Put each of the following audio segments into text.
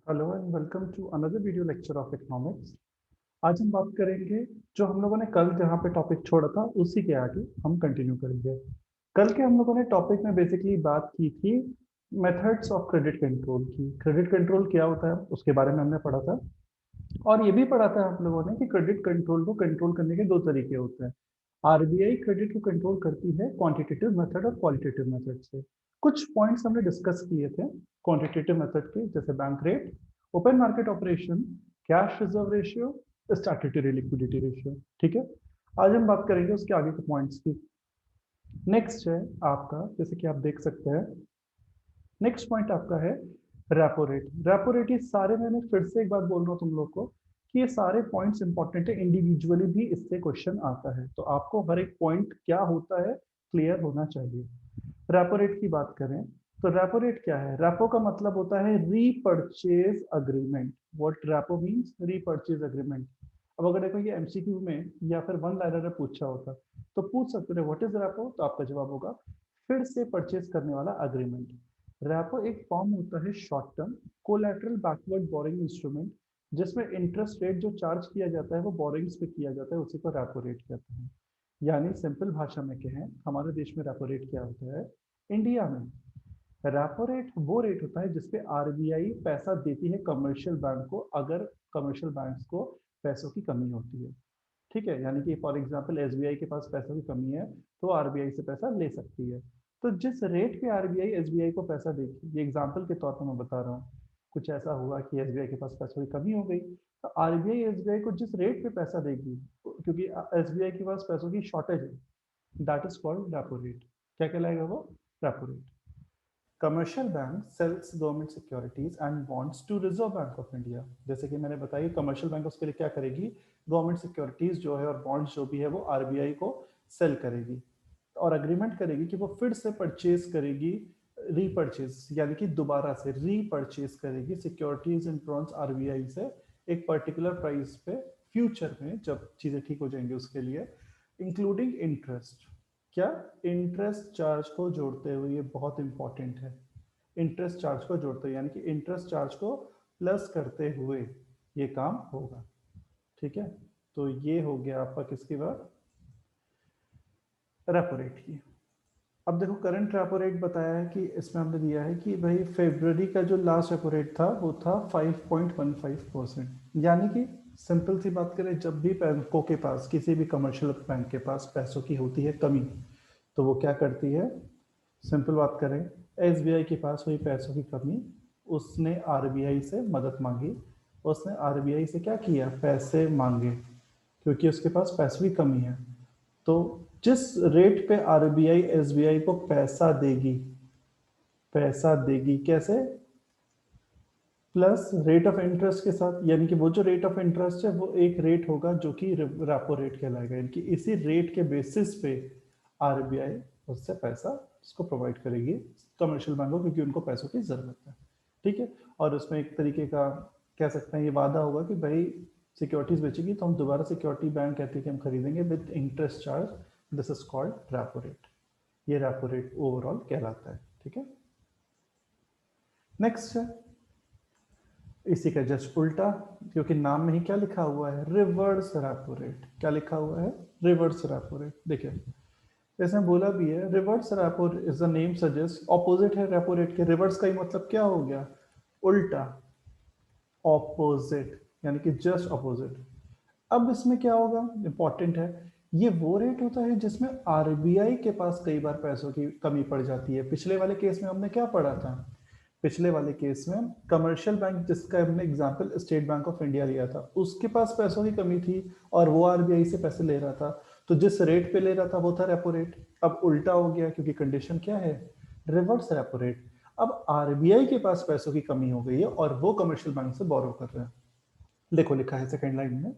Hello and welcome to another video lecture of economics. आज हम बात करेंगे जो हम लोगों ने कल जहाँ पे टॉपिक छोड़ा था उसी के आगे हम कंटिन्यू करेंगे। कल के हम लोगों ने टॉपिक में बेसिकली बात की थी मेथड्स ऑफ क्रेडिट कंट्रोल की। क्रेडिट कंट्रोल क्या होता है उसके बारे में हमने पढ़ा था, और ये भी पढ़ा था हम लोगों ने कि क्रेडिट कंट्रोल को कंट्रोल करने के दो तरीके होते हैं। आरबीआई क्रेडिट को कंट्रोल करती है क्वांटिटेटिव मेथड और क्वालिटेटिव मेथड से। कुछ पॉइंट्स हमने डिस्कस किए थे क्वांटिटेटिव मेथड के, जैसे bank rate, open market operation, cash reserve ratio, statutory liquidity ratio. ठीक है, आज हम बात करेंगे उसके आगे के पॉइंट्स की। नेक्स्ट है आपका, जैसे कि आप देख सकते हैं, नेक्स्ट पॉइंट आपका है रेपो रेट। रेपो रेट, ये सारे मैंने फिर से एक बार बोल रहा हूँ तुम लोग को कि ये सारे पॉइंट्स इंपॉर्टेंट है, इंडिविजुअली भी इससे क्वेश्चन आता है, तो आपको हर एक पॉइंट क्या होता है क्लियर होना चाहिए। रेपो रेट की बात करें तो रेपो रेट क्या है? रेपो का मतलब होता है repurchase agreement. What repo means? Repurchase agreement. अब अगर देखो ये एमसीक्यू में या फिर वन लाइनर में पूछा होता तो पूछ सकते थे व्हाट इज रेपो, तो आपका जवाब होगा फिर से परचेज करने वाला अग्रीमेंट। रेपो एक फॉर्म होता है short term collateral backward boring instrument, जिसमें इंटरेस्ट रेट जो चार्ज किया जाता है वो बोरिंग्स पे किया जाता है, उसी को रेपो रेट कहते हैं। यानी सिंपल भाषा में कहें, हमारे देश में रेपो रेट क्या होता है? इंडिया में रेपो रेट वो रेट होता है जिसपे आरबीआई पैसा देती है कमर्शियल बैंक को, अगर कमर्शियल बैंक्स को पैसों की कमी होती है। ठीक है, यानी कि फॉर एग्जांपल एसबीआई के पास पैसों की कमी है तो आरबीआई से पैसा ले सकती है। तो जिस रेट पे आरबीआई एसबीआई को पैसा देगी, ये एग्जांपल के तौर पर मैं बता रहा हूँ, कुछ ऐसा हुआ कि एसबीआई के पास पैसों की कमी हो गई, तो आरबीआई एसबीआई को जिस रेट पे पैसा देगी, क्योंकि एसबीआई के पास पैसों की शॉर्टेज है, that is called repo rate. क्या कहलाएगा वो? Repo rate. Commercial bank sells government securities and bonds to reserve bank of India. जैसे कि मैंने बताया, कमर्शियल बैंक उसके लिए क्या करेगी? गवर्नमेंट सिक्योरिटीज जो है और बॉन्ड्स जो भी है वो आरबीआई को सेल करेगी और अग्रीमेंट करेगी कि वो फिर से परचेज करेगी, रीपरचेज यानी कि दोबारा से रीपरचेज करेगी सिक्योरिटीज एंड बॉन्ड्स आरबीआई से एक पर्टिकुलर प्राइस पे फ्यूचर में, जब चीजें ठीक हो जाएंगी उसके लिए, इंक्लूडिंग इंटरेस्ट। क्या? इंटरेस्ट चार्ज को जोड़ते हुए, ये बहुत इंपॉर्टेंट है। इंटरेस्ट चार्ज को जोड़ते हुए यानी कि इंटरेस्ट चार्ज को प्लस करते हुए ये काम होगा। ठीक है, तो ये हो गया आपका किसकी बात? रेपो रेट की। अब देखो करंट रेपो रेट बताया है कि इसमें हमने दिया है कि भाई फेब्रुवरी का जो लास्ट रेपो रेट था वो था 5.15%। यानी कि सिंपल सी बात करें, जब भी बैंकों के पास, किसी भी कमर्शियल बैंक के पास पैसों की होती है कमी, तो वो क्या करती है? सिंपल बात करें, एसबीआई के पास हुई पैसों की कमी, उसने आरबीआई से मदद मांगी, उसने आरबीआई से क्या किया? पैसे मांगे, क्योंकि उसके पास पैसों की कमी है। तो जिस रेट पे आरबीआई एसबीआई को पैसा देगी कैसे? प्लस रेट ऑफ इंटरेस्ट के साथ, यानी कि वो जो रेट ऑफ इंटरेस्ट है वो एक रेट होगा जो कि रेपो रेट कहलाएगा, यानी कि इसी रेट के बेसिस पे आरबीआई उससे पैसा उसको प्रोवाइड करेगी कमर्शियल बैंक को, क्योंकि उनको पैसों की जरूरत है। ठीक है, और उसमें एक तरीके का कह सकते हैं ये वादा होगा कि भाई सिक्योरिटीज बेचेगी तो हम दोबारा सिक्योरिटी बैंक कहते हैं कि हम खरीदेंगे with interest charge, this is called repo rate. ये रेपो रेट ओवरऑल कहलाता है। ठीक है, नेक्स्ट है इसी का जस्ट उल्टा, क्योंकि नाम में ही क्या लिखा हुआ है? Reverse repo rate. क्या लिखा हुआ है? Reverse repo rate. देखिए इसमें बोला भी है reverse repo is the name suggest, opposite है रेपो रेट के। रिवर्स का ही मतलब क्या हो गया? उल्टा, ऑपोजिट, यानी कि जस्ट ऑपोजिट। अब इसमें क्या होगा? इंपॉर्टेंट है, ये वो रेट होता है जिसमें आरबीआई के पास कई बार पैसों की कमी पड़ जाती है। पिछले वाले केस में हमने क्या पढ़ा था? पिछले वाले केस में कमर्शियल बैंक, जिसका हमने example state bank of India लिया था, उसके पास पैसों की कमी थी और वो आरबीआई से पैसे ले रहा था, तो जिस रेट पे ले रहा था वो था रेपो रेट। अब उल्टा हो गया, क्योंकि कंडीशन क्या है? Reverse repo rate. अब आरबीआई के पास पैसों की कमी हो गई है और वो कमर्शियल बैंक से बोरो कर रहे हैं। देखो लिखा है सेकंड लाइन में,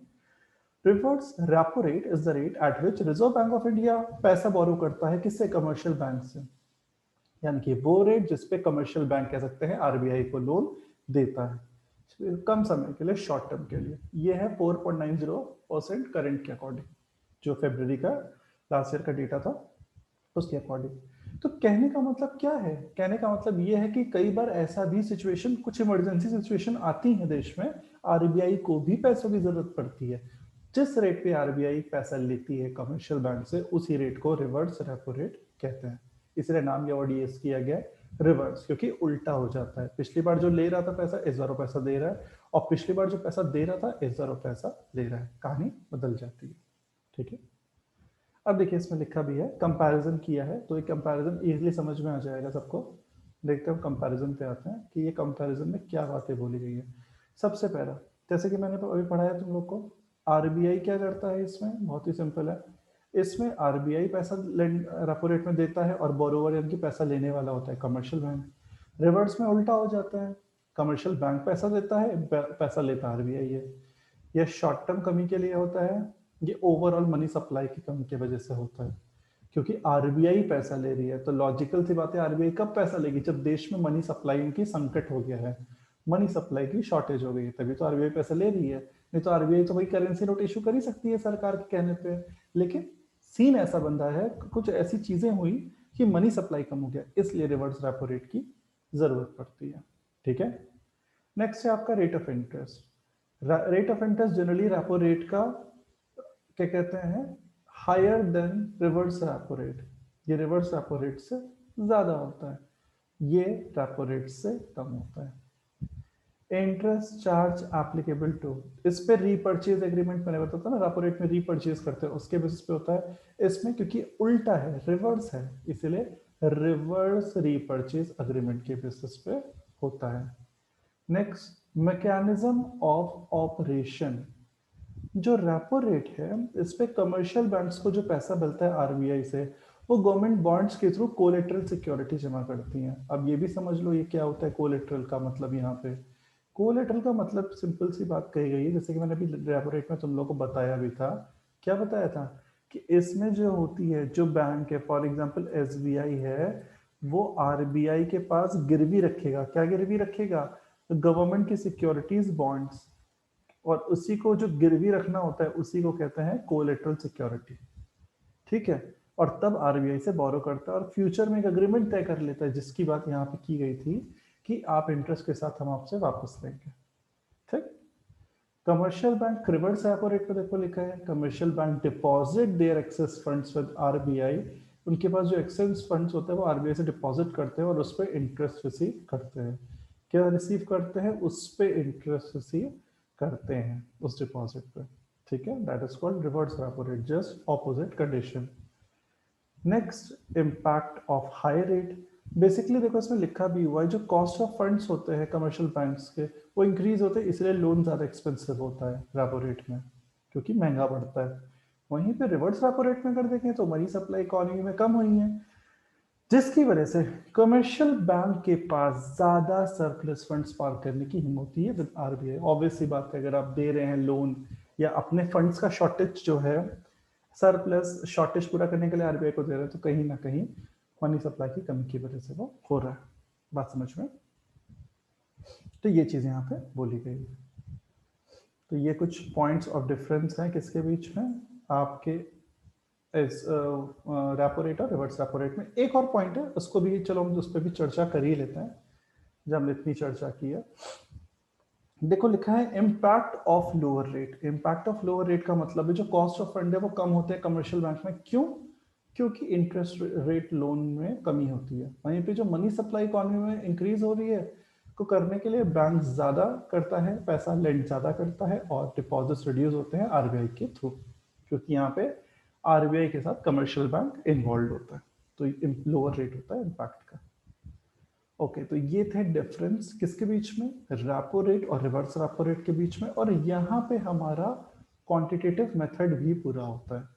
reverse repo rate is the rate at which reserve bank of India पैसा बोरो करता है, किससे? कमर्शियल बैंक से। यानी कि वो रेट जिसपे कमर्शियल बैंक कह सकते हैं आरबीआई को लोन देता है कम समय के लिए, शॉर्ट टर्म के लिए। ये है 4.90% करंट के अकॉर्डिंग, जो फेब्रवरी का लास्ट ईयर का डेटा था उसके अकॉर्डिंग। तो कहने का मतलब क्या है? कहने का मतलब ये है कि कई बार ऐसा भी सिचुएशन, कुछ इमरजेंसी सिचुएशन आती है देश में, आरबीआई को भी पैसों की जरूरत पड़ती है। जिस रेट पे आरबीआई पैसा लेती है कमर्शियल बैंक से, उसी रेट को रिवर्स रेपो रेट कहते हैं। इसलिए नाम या यूएस किया गया रिवर्स, क्योंकि उल्टा हो जाता है। पिछली बार जो ले रहा था पैसा, इस बार वो पैसा दे रहा है, और पिछली बार जो पैसा दे रहा था, इस बार वो पैसा ले रहा है। कहानी बदल जाती है। ठीक है, अब देखिए इसमें लिखा भी है, कंपैरिजन किया है, तो ये कंपैरिजन इजीली समझ में आ जाएगा सबको। देखते हैं कंपैरिजन पे आते हैं कि ये कंपैरिजन में क्या बातें बोली गई है। सबसे पहला, जैसे कि मैंने अभी पढ़ाया तुम लोग को, आरबीआई क्या करता है इसमें, बहुत ही सिंपल है। इसमें आरबीआई पैसा रेपो रेट में देता है और बोरोवर यानी कि पैसा लेने वाला होता है कमर्शियल बैंक। रिवर्स में उल्टा हो जाता है, कमर्शियल बैंक पैसा देता है, पैसा लेता आरबीआई है। यह शॉर्ट टर्म कमी के लिए होता है, ये ओवरऑल मनी सप्लाई की कमी की वजह से होता है, क्योंकि आरबीआई पैसा ले रही है। तो लॉजिकल सी बात है, आरबीआई कब पैसा लेगी? जब देश में मनी सप्लाई की संकट हो गया है, मनी सप्लाई की शॉर्टेज हो गई है, तभी तो आरबीआई पैसा ले रही है। नहीं तो आरबीआई तो भाई करेंसी नोट इशू कर ही सकती है सरकार के कहने पे, लेकिन सीन ऐसा बन रहा है, कुछ ऐसी चीजें हुई कि मनी सप्लाई कम हो गया, इसलिए रिवर्स रेपो रेट की जरूरत पड़ती है। ठीक है, नेक्स्ट है आपका rate of interest. Rate of interest generally repo rate का क्या कहते हैं, higher than reverse repo rate. ये रिवर्स रेपो रेट से ज्यादा होता है, ये रेपो रेट से कम होता है। इंटरेस्ट चार्ज एप्लीकेबल टू, इस पे रीपर्चेज एग्रीमेंट मैंने बताया था ना, रेपो रेट में रीपर्चेज करते हैं, उसके बेसिस पे होता है। इसमें क्योंकि उल्टा है, रिवर्स है, इसलिए रिवर्स रीपर्चेज एग्रीमेंट के बेसिस पे होता है। Next, mechanism of operation. जो रेपो रेट है, इस पे कमर्शियल बैंक्स को जो पैसा मिलता है आरबीआई से, वो गवर्नमेंट बॉन्ड्स के थ्रू कोलेटरल सिक्योरिटी जमा करती हैं। अब ये भी समझ लो ये क्या होता है कोलेटरल का मतलब। यहाँ पे कोलेटरल का मतलब सिंपल सी बात कही गई है, जैसे कि मैंने अभी रेपो रेट में तुम लोग को बताया भी था। क्या बताया था कि इसमें जो होती है, जो बैंक है, फॉर एग्जाम्पल एसबीआई है, वो आरबीआई के पास गिरवी रखेगा। क्या गिरवी रखेगा? गवर्नमेंट की सिक्योरिटीज, बॉन्ड्स, और उसी को जो गिरवी रखना होता है उसी को कहते हैं कोलेटरल सिक्योरिटी। ठीक है, और तब आरबीआई से बोरो करता है और फ्यूचर में एक अग्रीमेंट तय कर लेता है, जिसकी बात यहाँ पे की गई थी कि आप इंटरेस्ट के साथ हम आपसे वापस लेंगे। ठीक, commercial bank reverse repo rate पे देखो लिखा है, commercial bank deposit their excess funds with RBI. उनके पास जो एक्सेस फंड्स होते हैं वो आरबीआई से डिपॉजिट करते हैं और उस पर इंटरेस्ट रिसीव करते हैं। क्या रिसीव करते हैं? उस पर इंटरेस्ट रिसीव करते हैं, उस डिपॉजिट पे। ठीक है, that is called reverse repo rate, just opposite condition. Next, impact of high rate. Basically देखो इसमें लिखा भी हुआ है, जो कॉस्ट ऑफ फंड्स होते हैं कमर्शियल बैंक्स के, वो इंक्रीज होते हैं, इसलिए लोन ज़्यादा एक्सपेंसिव होता है रेपो रेट में, क्योंकि महंगा पड़ता है। वहीं पे रिवर्स रेपो रेट में अगर देखें तो मनी सप्लाई इकोनॉमी में कम हुई है, जिसकी वजह से कमर्शियल बैंक के पास ज्यादा सरप्लस फंड्स पार करने की हिम्मत होती है विद आरबीआई। ऑब्वियस सी बात है, अगर आप दे रहे हैं लोन या अपने फंड्स का शॉर्टेज जो है, सरप्लस शॉर्टेज पूरा करने के लिए आरबीआई को दे रहे हैं, तो कहीं ना कहीं मनी सप्लाई की कमी की वजह से वो हो रहा है। बात समझ में? तो ये चीज यहाँ पे बोली गई है। तो ये कुछ पॉइंट्स ऑफ डिफरेंस हैं किसके बीच में, आपके इस रेपो रेट और रिवर्स रेपो रेट में। एक और पॉइंट है, उसको भी चलो हम उस पर भी चर्चा कर ही लेते हैं जब हमने इतनी चर्चा की है। देखो लिखा है impact of lower rate. Impact of lower rate का मतलब है जो कॉस्ट ऑफ फंड है वो कम होते हैं कमर्शियल बैंक में। क्यों? क्योंकि इंटरेस्ट रेट लोन में कमी होती है। वहीं पे जो मनी सप्लाई इकोनॉमी में इंक्रीज हो रही है, को करने के लिए बैंक ज्यादा करता है, पैसा लेंड ज्यादा करता है, और डिपॉजिट्स रिड्यूस होते हैं आरबीआई के थ्रू, क्योंकि यहाँ पे आरबीआई के साथ कमर्शियल बैंक इन्वॉल्व होता है। तो लोअर रेट होता है इम्पैक्ट का। ओके, तो ये थे डिफरेंस किसके बीच में, रेपो रेट और रिवर्स रेपो रेट के बीच में। और यहाँ पे हमारा क्वांटिटेटिव मेथड भी पूरा होता है,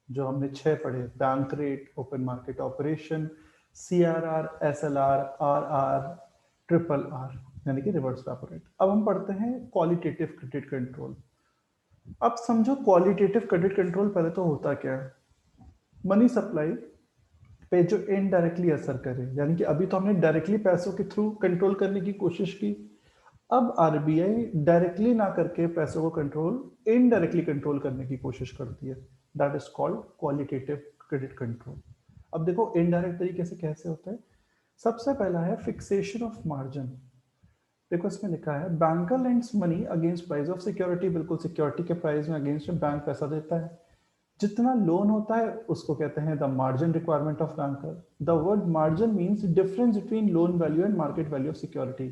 जो हमने 6 पढ़े, bank rate, open market operation, CRR, SLR, RR, triple R, यानी कि रिवर्स रेपो रेट। अब हम पढ़ते हैं क्वालिटेटिव क्रेडिट कंट्रोल। अब समझो क्वालिटेटिव क्रेडिट कंट्रोल पहले तो होता क्या है, मनी सप्लाई पे जो इनडायरेक्टली असर करे, यानी कि अभी तो हमने डायरेक्टली पैसों के थ्रू कंट्रोल करने की कोशिश की, अब आरबीआई डायरेक्टली ना करके पैसों को कंट्रोल इनडायरेक्टली कंट्रोल करने की कोशिश करती है। That is called qualitative credit control. अब देखो इनडायरेक्ट तरीके से कैसे होता है। सबसे पहला है फिक्सेशन ऑफ मार्जिन। देखो इसमें लिखा है banker lends money against price of security. बिल्कुल सिक्योरिटी के प्राइस में अगेंस्ट बैंक पैसा देता है। जितना लोन होता है उसको कहते हैं the margin requirement of banker. The word margin means difference between loan value and market value of security.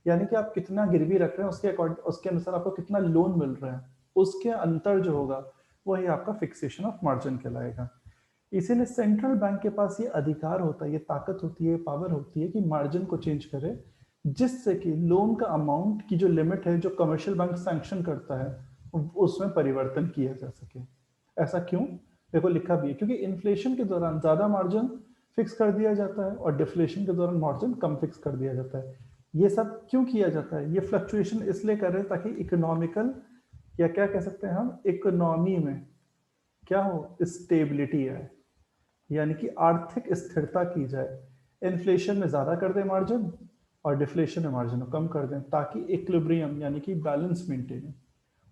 यानी कि आप कितना गिरवी रख रहे हैं उसके अनुसार आपको कितना लोन मिल रहा है, उसके अंतर जो होगा वही आपका फिक्सेशन ऑफ मार्जिन कहलाएगा। इसीलिए सेंट्रल बैंक के पास ये अधिकार होता है, ये ताकत होती है, पावर होती है कि मार्जिन को चेंज करे, जिससे कि लोन का अमाउंट की जो लिमिट है जो कमर्शियल बैंक सैंक्शन करता है उसमें परिवर्तन किया जा सके। ऐसा क्यों? देखो लिखा भी है क्योंकि इन्फ्लेशन के दौरान ज्यादा मार्जिन फिक्स कर दिया जाता है और डिफ्लेशन के दौरान मार्जिन कम फिक्स कर दिया जाता है। ये सब क्यों किया जाता है? ये फ्लक्चुएशन इसलिए कर रहे हैं ताकि इकोनॉमिकल या क्या कह सकते हैं हम, इकोनॉमी में क्या हो, स्टेबिलिटी आए, यानी कि आर्थिक स्थिरता की जाए। इन्फ्लेशन में ज्यादा कर दें मार्जिन और डिफ्लेशन में मार्जिन को कम कर दें ताकि इक्विलिब्रियम यानी कि बैलेंस मेंटेन हो।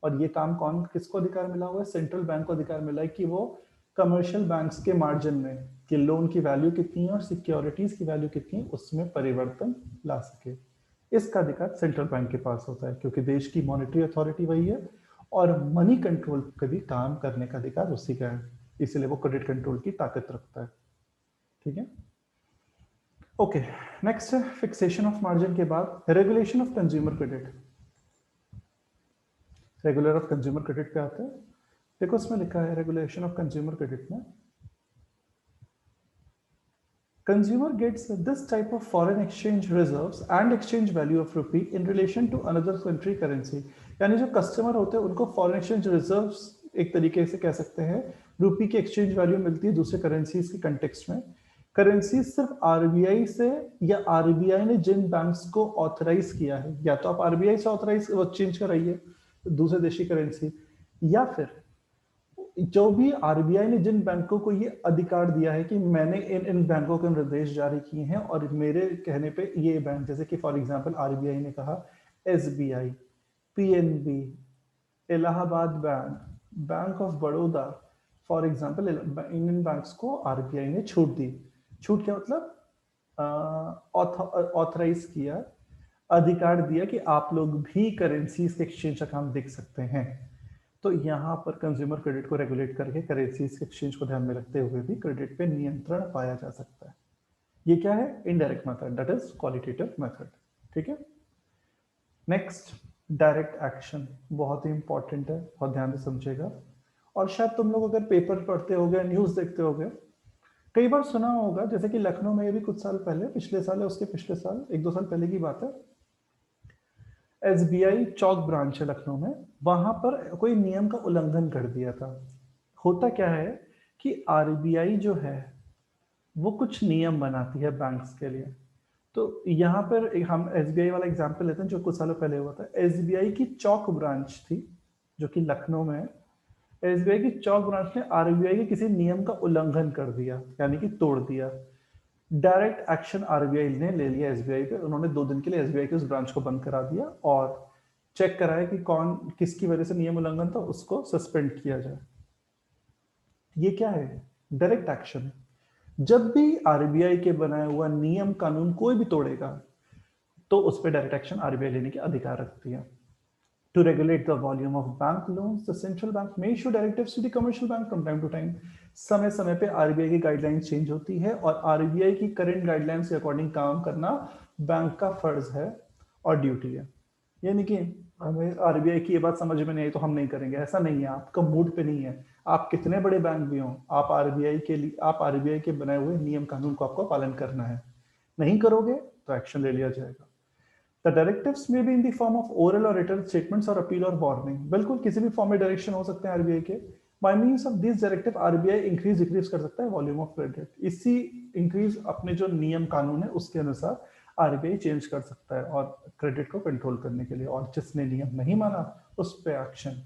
और ये काम कौन किसको अधिकार मिला हुआ है? सेंट्रल बैंक को अधिकार मिला है कि वो कमर्शियल बैंक्स के मार्जिन में कि लोन की वैल्यू कितनी है और सिक्योरिटीज की वैल्यू कितनी है उसमें परिवर्तन ला सके। इसका अधिकार सेंट्रल बैंक के पास होता है क्योंकि देश की मॉनेटरी अथॉरिटी वही है और मनी कंट्रोल का भी काम करने का अधिकार उसी का है, इसलिए वो क्रेडिट कंट्रोल की ताकत रखता है। ठीक है, ओके। नेक्स्ट है फिक्सेशन ऑफ मार्जिन के बाद regulation of consumer credit. Regular of consumer credit पे आते हैं। देखो इसमें लिखा है रेगुलेशन ऑफ कंज्यूमर क्रेडिट में consumer gets this type of foreign exchange reserves and exchange value of rupee in relation to another country currency। यानी जो कस्टमर होते हैं उनको फॉरेन एक्सचेंज रिजर्व्स एक तरीके से कह सकते हैं रुपी की एक्सचेंज वैल्यू मिलती है दूसरे करेंसीज के कंटेक्स्ट में। करेंसी सिर्फ आरबीआई से या आरबीआई ने जिन बैंक्स को ऑथराइज किया है, या तो आप आरबीआई से ऑथराइज चेंज कराइए दूसरे देश की करेंसी, या फिर जो भी आरबीआई ने जिन बैंकों को ये अधिकार दिया है कि मैंने इन इन बैंकों के निर्देश जारी किए हैं और मेरे कहने पे ये बैंक, जैसे कि फॉर एग्जांपल आरबीआई ने कहा SBI, PNB, Allahabad bank, bank of Baroda, for example in banks को आरबीआई ने छूट दी। छूट क्या मतलब? ऑथराइज किया, अधिकार दिया कि आप लोग भी करेंसीज के एक्सचेंज का काम देख सकते हैं। तो यहाँ पर कंज्यूमर क्रेडिट को रेगुलेट करके करेंसीज के एक्सचेंज को ध्यान में रखते हुए भी क्रेडिट पे नियंत्रण पाया जा सकता है। ये क्या है? Indirect method, that is qualitative method. ठीक है, नेक्स्ट डायरेक्ट एक्शन, बहुत ही इंपॉर्टेंट है, बहुत ध्यान से समझेगा। और शायद तुम लोग अगर पेपर पढ़ते होगे, न्यूज देखते होगे, कई बार सुना होगा, जैसे कि लखनऊ में भी कुछ साल पहले, पिछले साल या उसके पिछले साल, 1-2 साल पहले की बात है, एसबीआई चौक ब्रांच है लखनऊ में, वहां पर कोई नियम का उल्लंघन कर दिया था। होता क्या है कि आरबीआई जो है वो कुछ नियम बनाती है बैंक्स के लिए। तो यहाँ पर हम एसबीआई वाला एग्जांपल लेते हैं जो कुछ सालों पहले हुआ था। एसबीआई की चौक ब्रांच थी जो कि लखनऊ में है। एसबीआई की चौक ब्रांच ने आरबीआई के किसी नियम का उल्लंघन कर दिया, यानी कि तोड़ दिया। डायरेक्ट एक्शन आरबीआई ने ले लिया एसबीआई पे। उन्होंने 2 दिन के लिए एसबीआई की उस ब्रांच को बंद करा दिया और चेक कराया कि कौन किसकी वजह से नियम उल्लंघन था, उसको सस्पेंड किया जाए। ये क्या है? Direct action. जब भी आरबीआई के बनाया हुआ नियम कानून कोई भी तोड़ेगा तो उस पर डायरेक्ट एक्शन आरबीआई लेने के अधिकार रखती है। To regulate the volume of bank loans, the central bank may issue directives to the commercial bank from time to time। समय समय पे आरबीआई की गाइडलाइंस चेंज होती है और आरबीआई की करंट गाइडलाइंस के अकॉर्डिंग काम करना बैंक का फर्ज है और ड्यूटी है। यानी कि हमें आरबीआई की ये बात समझ में नहीं आई तो हम नहीं करेंगे, ऐसा नहीं है। आपका मूड पे नहीं है, आप कितने बड़े बैंक भी हों, आप आरबीआई के बनाए हुए नियम कानून को आपको पालन करना है। नहीं करोगे तो एक्शन ले लिया जाएगा। The directives may be in the form of oral or written statements or appeal or warning। बिल्कुल किसी भी फॉर्म में डायरेक्शन हो सकते हैं आरबीआई के। By means of this directive RBI increase decrease कर सकता है वॉल्यूम ऑफ क्रेडिट। इसी इंक्रीज अपने जो नियम कानून है उसके अनुसार आरबीआई चेंज कर सकता है और क्रेडिट को कंट्रोल करने के लिए। और जिसने नियम नहीं माना उस पर एक्शन,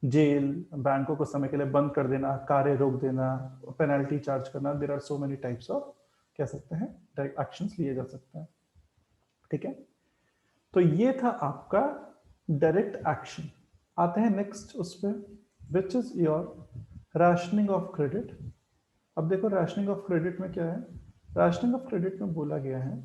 जेल, बैंकों को समय के लिए बंद कर देना, कार्य रोक देना, पेनल्टी चार्ज करना। There are so many types of कह सकते हैं डायरेक्ट एक्शंस लिए जा सकते हैं। ठीक है, तो ये था आपका डायरेक्ट एक्शन। आते हैं नेक्स्ट उस पर, which is your rationing of credit. अब देखो रैशनिंग ऑफ क्रेडिट में क्या है, रैशनिंग ऑफ क्रेडिट में बोला गया है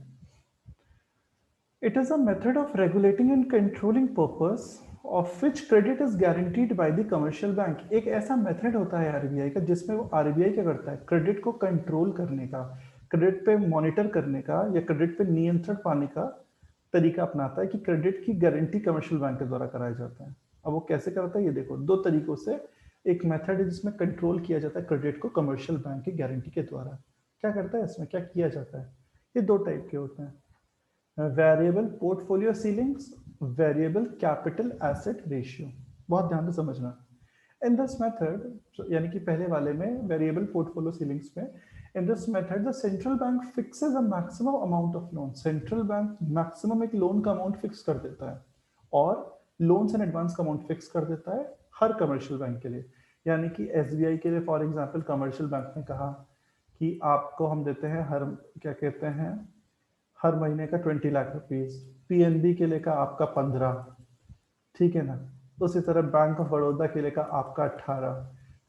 it is a method of regulating and controlling purpose of which credit is guaranteed by the commercial bank. एक ऐसा मेथड होता है आरबीआई का जिसमें वो आरबीआई क्या करता है, क्रेडिट को कंट्रोल करने का, क्रेडिट पे मॉनिटर करने का या क्रेडिट पे नियंत्रण पाने का तरीका अपनाता है कि क्रेडिट की गारंटी कमर्शियल बैंक के द्वारा कराया जाता है। अब वो कैसे करता है ये देखो, दो तरीकों से एक मेथड है जिसमें कंट्रोल किया जाता है क्रेडिट को कमर्शियल बैंक की गारंटी के द्वारा। क्या करता है इसमें, क्या किया जाता है, ये दो टाइप के होते हैं, variable portfolio ceilings, variable capital asset ratio. बहुत ध्यान से समझना। इन दिस मेथड यानी कि पहले वाले में वेरिएबल पोर्टफोलियो सीलिंग्स में, in this method the central bank fixes a maximum amount of loan. Central bank maximum एक लोन का अमाउंट फिक्स कर देता है और लोन्स एंड एडवांस का अमाउंट फिक्स कर देता है हर कमर्शियल बैंक के लिए। यानी कि एसबीआई के लिए फॉर एग्जांपल कमर्शियल बैंक ने कहा कि आपको हम देते हैं हर, क्या कहते हैं, हर महीने का 20 लाख रुपीस, पीएनबी के लिए का आपका 15, ठीक है ना, उसी तरह बैंक ऑफ बड़ौदा के लिए का आपका 18।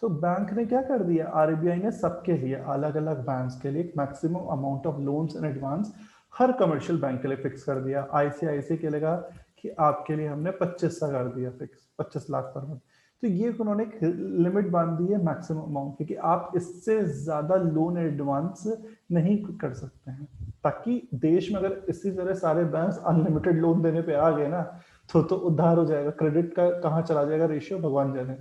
तो बैंक ने क्या कर दिया, आरबीआई ने सबके लिए अलग अलग बैंक्स के लिए maximum amount of loans and advance her commercial bank के लिए फिक्स कर दिया। आईसीआईसी के लिए कहा कि आपके लिए हमने 25 का कर दिया फिक्स, 25 लाख पर मंथ। तो ये उन्होंने एक लिमिट बांध दी है मैक्सिमम अमाउंट की कि आप इससे ज्यादा लोन एडवांस नहीं कर सकते हैं, ताकि देश में अगर इसी तरह सारे बैंक अनलिमिटेड लोन देने पे आ गए ना तो उद्धार हो जाएगा, क्रेडिट का कहाँ चला जाएगा रेशियो भगवान जाने।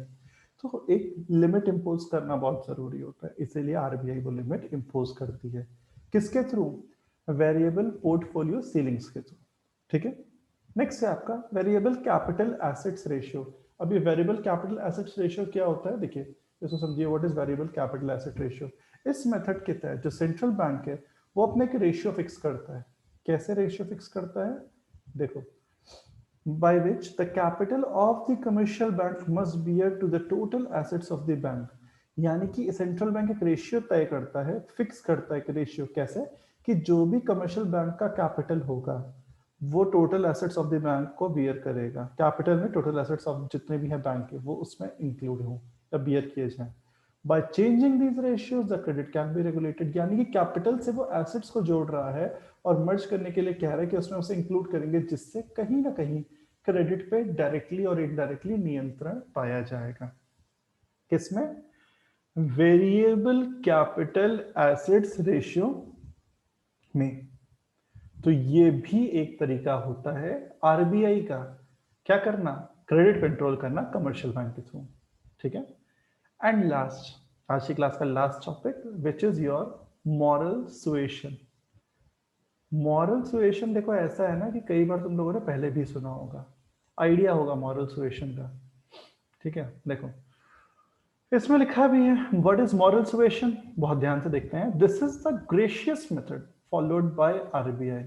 तो एक लिमिट इम्पोज करना बहुत जरूरी होता है, इसीलिए आरबीआई वो लिमिट इम्पोज करती है। किसके थ्रू, वेरिएबल पोर्टफोलियो सीलिंग्स के थ्रू। ठीक है, नेक्स्ट है आपका वेरिएबल कैपिटल एसेट्स रेशियो। अब ये वेरिएबल कैपिटल एसेट्स रेशियो क्या होता है, देखिए इसको समझिए, what is variable capital asset ratio. इस मेथड के तहत जो सेंट्रल बैंक है वो अपने एक रेशियो फिक्स करता है। कैसे रेशियो फिक्स करता है, देखो, by which the capital of the commercial bank must bear to the total assets of the bank। यानी कि सेंट्रल बैंक एक रेशियो तय करता है, फिक्स करता है एक रेशियो, कैसे कि जो भी कमर्शियल बैंक का कैपिटल होगा वो total assets of the bank को बियर करेगा। कैपिटल में टोटल एसेट्स ऑफ जितने भी हैं बैंक के वो उसमें इंक्लूड हो या बियर किए जाए। By changing these ratios the credit can be regulated. यानी कि कैपिटल से वो एसेट्स को जोड़ रहा है और मर्ज करने के लिए कह रहा है कि उसमें उसे इंक्लूड करेंगे, जिससे कहीं ना कहीं क्रेडिट पे डायरेक्टली और इनडायरेक्टली नियंत्रण पाया जाएगा। किसमें, वेरिएबल कैपिटल एसेट्स रेशियो में। तो ये भी एक तरीका होता है आरबीआई का क्या करना, क्रेडिट कंट्रोल करना कमर्शियल बैंक के थ्रू। ठीक है, एंड लास्ट, आज की क्लास का last topic which is your moral suasion. Moral suasion देखो ऐसा है ना कि कई बार तुम लोगों ने पहले भी सुना होगा, आइडिया होगा मॉरल सुएशन का। ठीक है, देखो इसमें लिखा भी है व्हाट इज मॉरल सुएशन, बहुत ध्यान से देखते हैं। This is the gracious method followed by RBI.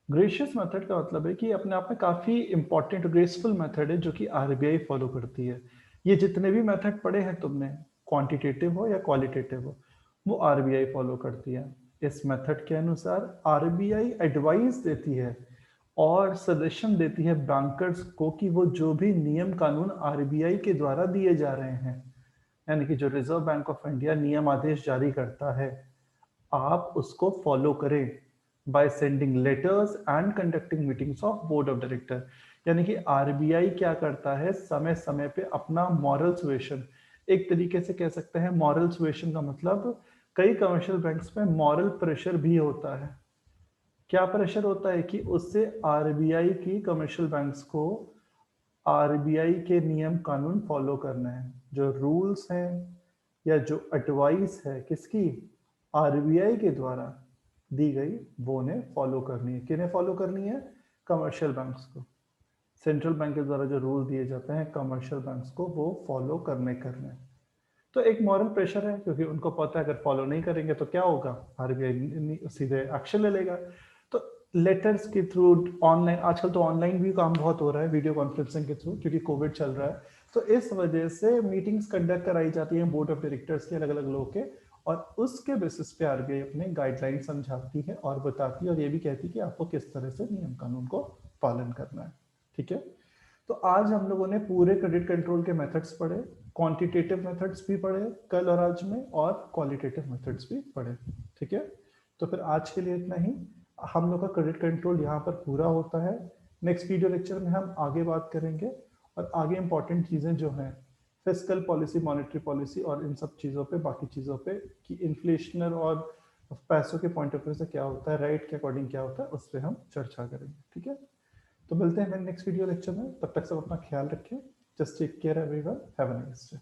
Gracious method का मतलब है कि अपने आप में काफी इंपॉर्टेंट ग्रेसफुल मेथड है जो कि आरबीआई फॉलो करती है। ये जितने भी मेथड पढ़े हैं तुमने, क्वांटिटेटिव हो या क्वालिटेटिव हो, वो आरबीआई फॉलो करती है। इस मेथड के अनुसार आरबीआई एडवाइस देती है और सजेशन देती है बैंकर्स को कि वो जो भी नियम कानून आरबीआई के द्वारा दिए जा रहे हैं, यानी कि जो रिजर्व बैंक ऑफ इंडिया नियम आदेश जारी करता है, आप उसको फॉलो करें by sending letters and conducting meetings of board of director. यानी कि आरबीआई क्या करता है, समय समय पे अपना मॉरल सुएशन, एक तरीके से कह सकते हैं मॉरल सुएशन का मतलब कई कमर्शियल बैंक्स में मॉरल प्रेशर भी होता है। क्या प्रेशर होता है कि उससे आरबीआई की कमर्शियल बैंक्स को आरबीआई के नियम कानून फॉलो करना है, जो रूल्स हैं या जो एडवाइस है किसकी, आरबीआई के द्वारा दी गई, वो उन्हें फॉलो करनी है। किन्हें फॉलो करनी है, कमर्शियल बैंक्स को। सेंट्रल बैंक के द्वारा जो रूल दिए जाते हैं कमर्शियल बैंक्स को वो फॉलो करने। तो एक मॉरल प्रेशर है क्योंकि उनको पता है अगर फॉलो नहीं करेंगे तो क्या होगा, आरबीआई सीधे एक्शन ले लेगा। तो लेटर्स के थ्रू, ऑनलाइन, आजकल तो ऑनलाइन भी काम बहुत हो रहा है वीडियो कॉन्फ्रेंसिंग के थ्रू क्योंकि कोविड चल रहा है, तो इस वजह से मीटिंग्स कंडक्ट कराई जाती हैं बोर्ड ऑफ डायरेक्टर्स के अलग अलग लोग के, और उसके बेसिस पे आरबीआई अपने गाइडलाइन समझाती है और बताती है और ये भी कहती है कि आपको किस तरह से नियम कानून को पालन करना है। ठीक है, तो आज हम लोगों ने पूरे क्रेडिट कंट्रोल के मेथड्स पढ़े, क्वांटिटेटिव मेथड्स भी पढ़े कल और आज में, और क्वालिटेटिव मेथड्स भी पढ़े। ठीक है, तो फिर आज के लिए इतना ही। हम लोग का क्रेडिट कंट्रोल यहाँ पर पूरा होता है। नेक्स्ट वीडियो लेक्चर में हम आगे बात करेंगे और आगे इंपॉर्टेंट चीज़ें जो हैं फिस्कल पॉलिसी, मॉनेटरी पॉलिसी और इन सब चीज़ों पे, बाकी चीज़ों पे कि इन्फ्लेशनर और पैसों के पॉइंट ऑफ व्यू से क्या होता है, राइट के अकॉर्डिंग क्या होता है, उस पर हम चर्चा करेंगे। ठीक है, तो मिलते हैं मेरे नेक्स्ट वीडियो लेक्चर में। तब तक सब अपना ख्याल रखें। Just take care everyone, have a nice day.